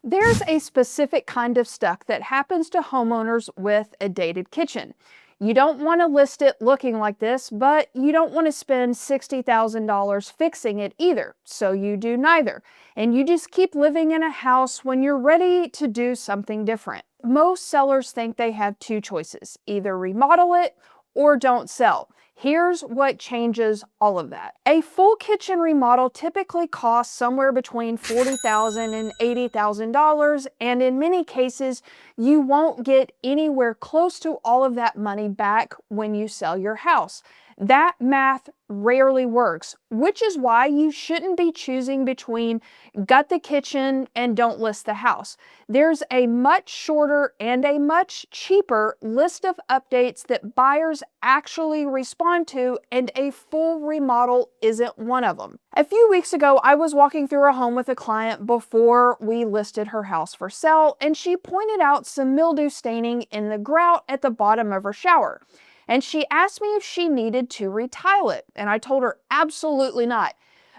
There's a specific kind of stuck that happens to homeowners with a dated kitchen. You don't want to list it looking like this, but you don't want to spend $60,000 fixing it either, so you do neither. And you just keep living in a house when you're ready to do something different. Most sellers think they have two choices, either remodel it or don't sell. Here's what changes all of that. A full kitchen remodel typically costs somewhere between $40,000 and $80,000, and in many cases, you won't get anywhere close to all of that money back when you sell your house. That math rarely works, which is why you shouldn't be choosing between gut the kitchen and don't list the house. There's a much shorter and a much cheaper list of updates that buyers actually respond to, and a full remodel isn't one of them. A few weeks ago, I was walking through a home with a client before we listed her house for sale, and she pointed out some mildew staining in the grout at the bottom of her shower. And she asked me if she needed to retile it, and I told her absolutely not.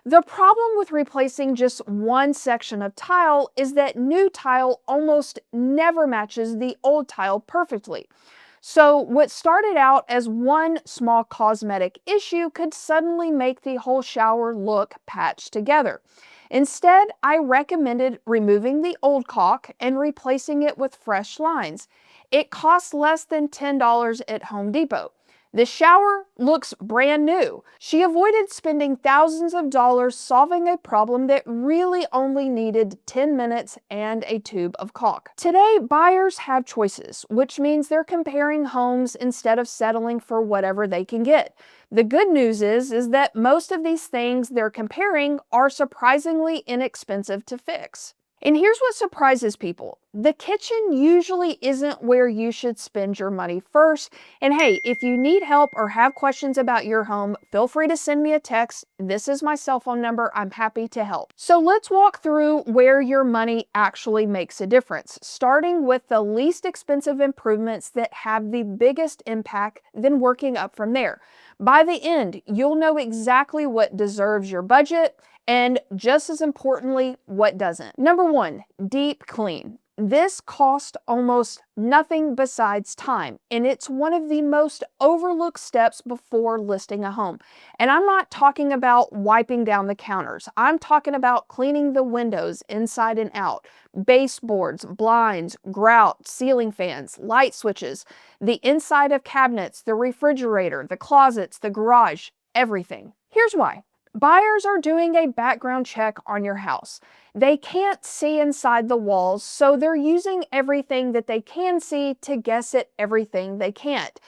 The problem with replacing just one section of tile is that new tile almost never matches the old tile perfectly. So what started out as one small cosmetic issue could suddenly make the whole shower look patched together. Instead, I recommended removing the old caulk and replacing it with fresh lines. It costs less than $10 at Home Depot. The shower looks brand new. She avoided spending thousands of dollars solving a problem that really only needed 10 minutes and a tube of caulk. Today, buyers have choices, which means they're comparing homes instead of settling for whatever they can get. The good news is that most of these things they're comparing are surprisingly inexpensive to fix. And here's what surprises people. The kitchen usually isn't where you should spend your money first. And hey, if you need help or have questions about your home, feel free to send me a text. This is my cell phone number. I'm happy to help. So let's walk through where your money actually makes a difference, starting with the least expensive improvements that have the biggest impact, then working up from there. By the end, you'll know exactly what deserves your budget and, just as importantly, what doesn't. Number one, deep clean. This costs almost nothing besides time, and it's one of the most overlooked steps before listing a home. And I'm not talking about wiping down the counters. I'm talking about cleaning the windows inside and out, baseboards, blinds, grout, ceiling fans, light switches, the inside of cabinets, the refrigerator, the closets, the garage, everything. Here's why. Buyers are doing a background check on your house. They can't see inside the walls, so they're using everything that they can see to guess at everything they can't.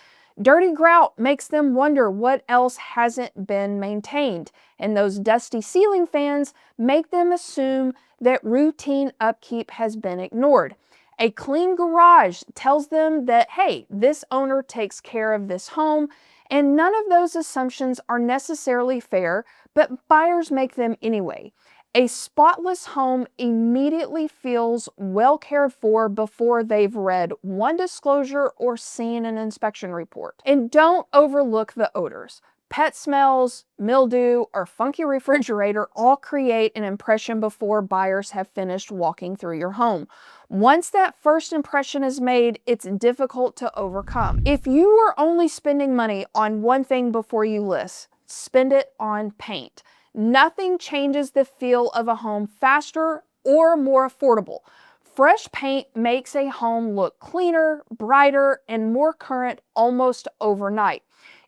Dirty grout makes them wonder what else hasn't been maintained, and those dusty ceiling fans make them assume that routine upkeep has been ignored. A clean garage tells them that, hey, this owner takes care of this home, and none of those assumptions are necessarily fair, but buyers make them anyway. A spotless home immediately feels well cared for before they've read one disclosure or seen an inspection report. And don't overlook the odors. Pet smells, mildew, or funky refrigerator all create an impression before buyers have finished walking through your home. Once that first impression is made, it's difficult to overcome. If you are only spending money on one thing before you list, spend it on paint. Nothing changes the feel of a home faster or more affordable. Fresh paint makes a home look cleaner, brighter, and more current almost overnight.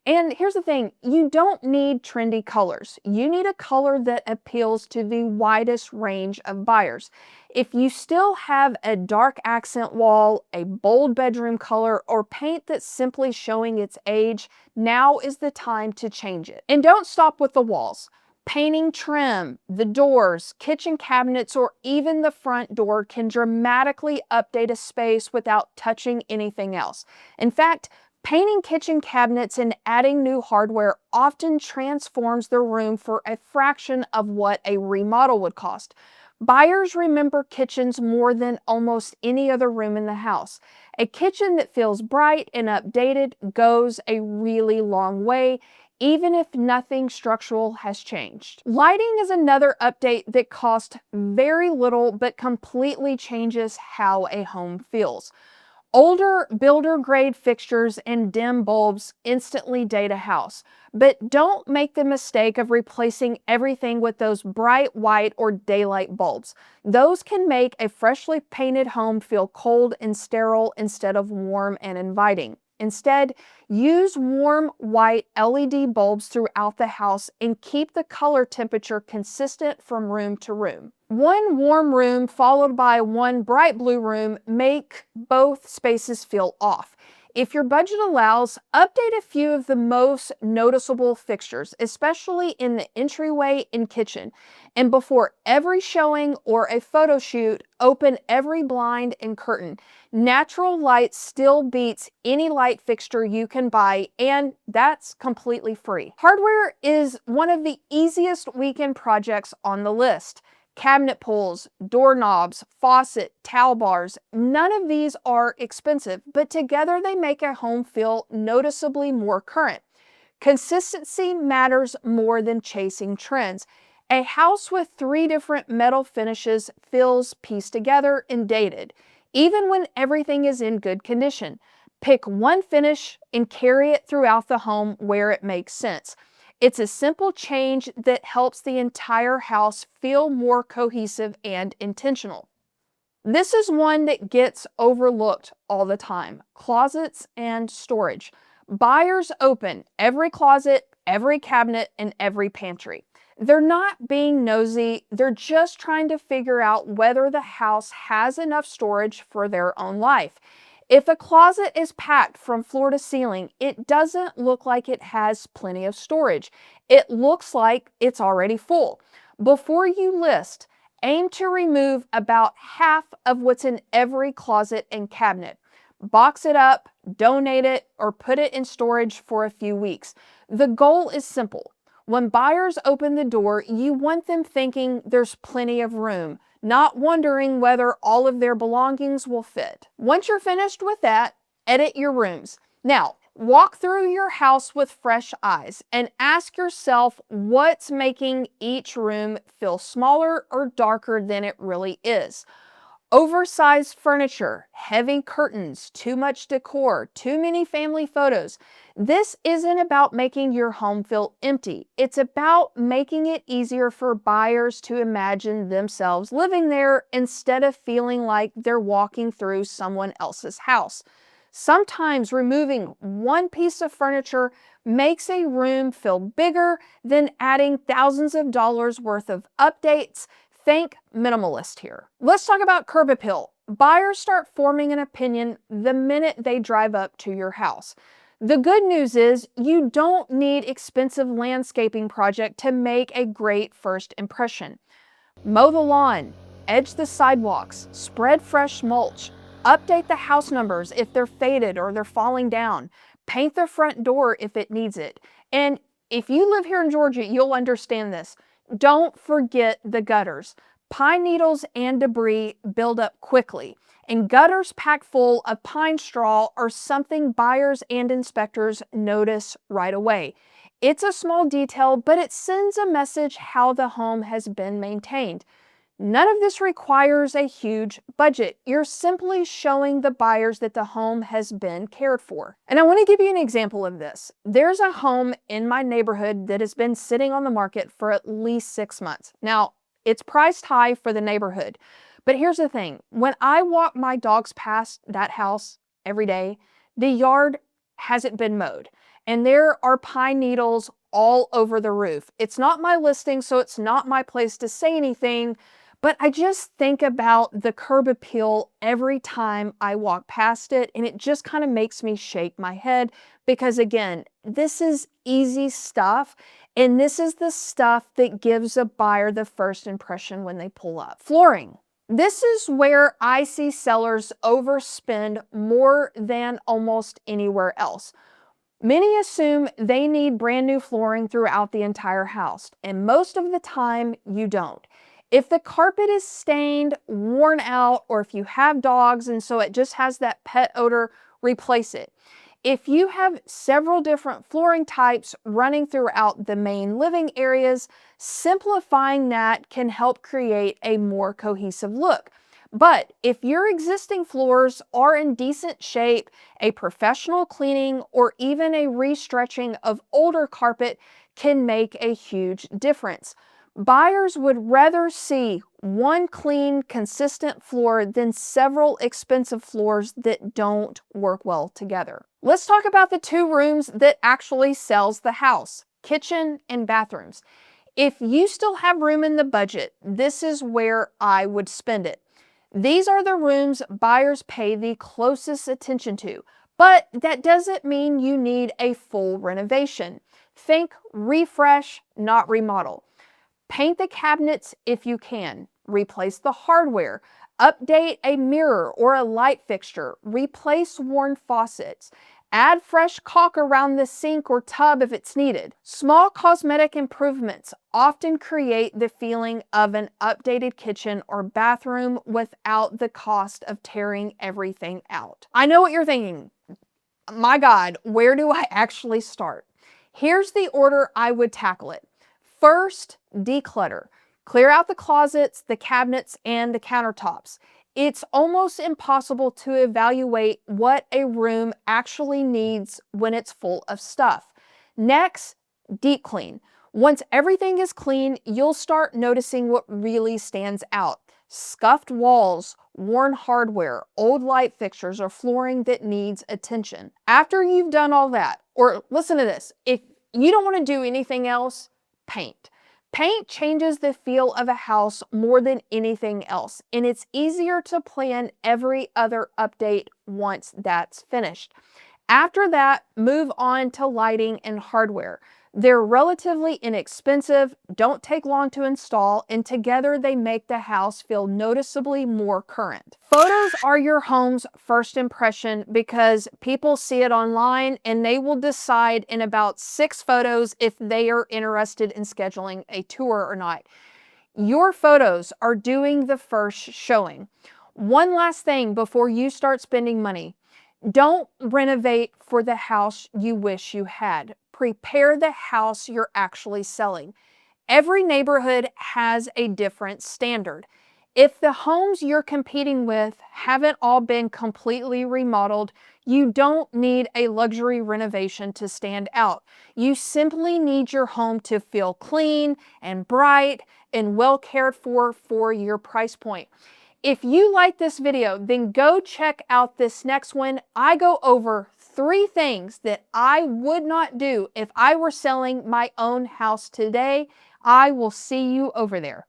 And here's the thing, you don't need trendy colors. You need a color that appeals to the widest range of buyers. If you still have a dark accent wall, a bold bedroom color, or paint that's simply showing its age, now is the time to change it. And don't stop with the walls. Painting trim, the doors, kitchen cabinets, or even the front door can dramatically update a space without touching anything else. In fact, painting kitchen cabinets and adding new hardware often transforms the room for a fraction of what a remodel would cost. Buyers remember kitchens more than almost any other room in the house. A kitchen that feels bright and updated goes a really long way, even if nothing structural has changed. Lighting is another update that costs very little but completely changes how a home feels. Older builder-grade fixtures and dim bulbs instantly date a house, but don't make the mistake of replacing everything with those bright white or daylight bulbs. Those can make a freshly painted home feel cold and sterile instead of warm and inviting. Instead, use warm white LED bulbs throughout the house and keep the color temperature consistent from room to room. One warm room followed by one bright blue room make both spaces feel off. If your budget allows, update a few of the most noticeable fixtures, especially in the entryway and kitchen. And before every showing or a photo shoot, open every blind and curtain. Natural light still beats any light fixture you can buy, and that's completely free. Hardware is one of the easiest weekend projects on the list. Cabinet pulls, doorknobs, faucet, towel bars, none of these are expensive, but together they make a home feel noticeably more current. Consistency matters more than chasing trends. A house with 3 different metal finishes feels pieced together and dated, even when everything is in good condition. Pick one finish and carry it throughout the home where it makes sense. It's a simple change that helps the entire house feel more cohesive and intentional. This is one that gets overlooked all the time: closets and storage. Buyers open every closet, every cabinet, and every pantry. They're not being nosy, they're just trying to figure out whether the house has enough storage for their own life. If a closet is packed from floor to ceiling, it doesn't look like it has plenty of storage. It looks like it's already full. Before you list, aim to remove about half of what's in every closet and cabinet. Box it up, donate it, or put it in storage for a few weeks. The goal is simple. When buyers open the door, you want them thinking there's plenty of room, not wondering whether all of their belongings will fit. Once you're finished with that, edit your rooms. Now, walk through your house with fresh eyes and ask yourself what's making each room feel smaller or darker than it really is. Oversized furniture, heavy curtains, too much decor, too many family photos. This isn't about making your home feel empty. It's about making it easier for buyers to imagine themselves living there instead of feeling like they're walking through someone else's house. Sometimes removing one piece of furniture makes a room feel bigger than adding thousands of dollars worth of updates. Think minimalist here. Let's talk about curb appeal. Buyers start forming an opinion the minute they drive up to your house. The good news is you don't need expensive landscaping project to make a great first impression. Mow the lawn, edge the sidewalks, spread fresh mulch, update the house numbers if they're faded or they're falling down, paint the front door if it needs it. And if you live here in Georgia, you'll understand this. Don't forget the gutters. Pine needles and debris build up quickly, and gutters packed full of pine straw are something buyers and inspectors notice right away. It's a small detail, but it sends a message how the home has been maintained. None of this requires a huge budget. You're simply showing the buyers that the home has been cared for. And I want to give you an example of this. There's a home in my neighborhood that has been sitting on the market for at least 6 months. Now, it's priced high for the neighborhood, but here's the thing. When I walk my dogs past that house every day, the yard hasn't been mowed, and there are pine needles all over the roof. It's not my listing, so it's not my place to say anything, but I just think about the curb appeal every time I walk past it, and it just kind of makes me shake my head because, again, this is easy stuff, and this is the stuff that gives a buyer the first impression when they pull up. Flooring. This is where I see sellers overspend more than almost anywhere else. Many assume they need brand new flooring throughout the entire house, and most of the time you don't. If the carpet is stained, worn out, or if you have dogs and so it just has that pet odor, replace it. If you have several different flooring types running throughout the main living areas, simplifying that can help create a more cohesive look. But if your existing floors are in decent shape, a professional cleaning or even a restretching of older carpet can make a huge difference. Buyers would rather see one clean, consistent floor than several expensive floors that don't work well together. Let's talk about the two rooms that actually sells the house: kitchen and bathrooms. If you still have room in the budget, this is where I would spend it. These are the rooms buyers pay the closest attention to, but that doesn't mean you need a full renovation. Think refresh, not remodel. Paint the cabinets if you can. Replace the hardware. Update a mirror or a light fixture. Replace worn faucets. Add fresh caulk around the sink or tub if it's needed. Small cosmetic improvements often create the feeling of an updated kitchen or bathroom without the cost of tearing everything out. I know what you're thinking. My God, where do I actually start? Here's the order I would tackle it. First, declutter. Clear out the closets, the cabinets, and the countertops. It's almost impossible to evaluate what a room actually needs when it's full of stuff. Next, deep clean. Once everything is clean, you'll start noticing what really stands out: scuffed walls, worn hardware, old light fixtures, or flooring that needs attention. After you've done all that, or listen to this, if you don't want to do anything else, paint. Paint changes the feel of a house more than anything else, and it's easier to plan every other update once that's finished. After that, move on to lighting and hardware. They're relatively inexpensive, don't take long to install, and together they make the house feel noticeably more current. Photos are your home's first impression because people see it online and they will decide in about 6 photos if they are interested in scheduling a tour or not. Your photos are doing the first showing. One last thing before you start spending money. Don't renovate for the house you wish you had. Prepare the house you're actually selling. Every neighborhood has a different standard. If the homes you're competing with haven't all been completely remodeled, you don't need a luxury renovation to stand out. You simply need your home to feel clean and bright and well cared for your price point. If you like this video, then go check out this next one. I go over 3 things that I would not do if I were selling my own house today. I will see you over there.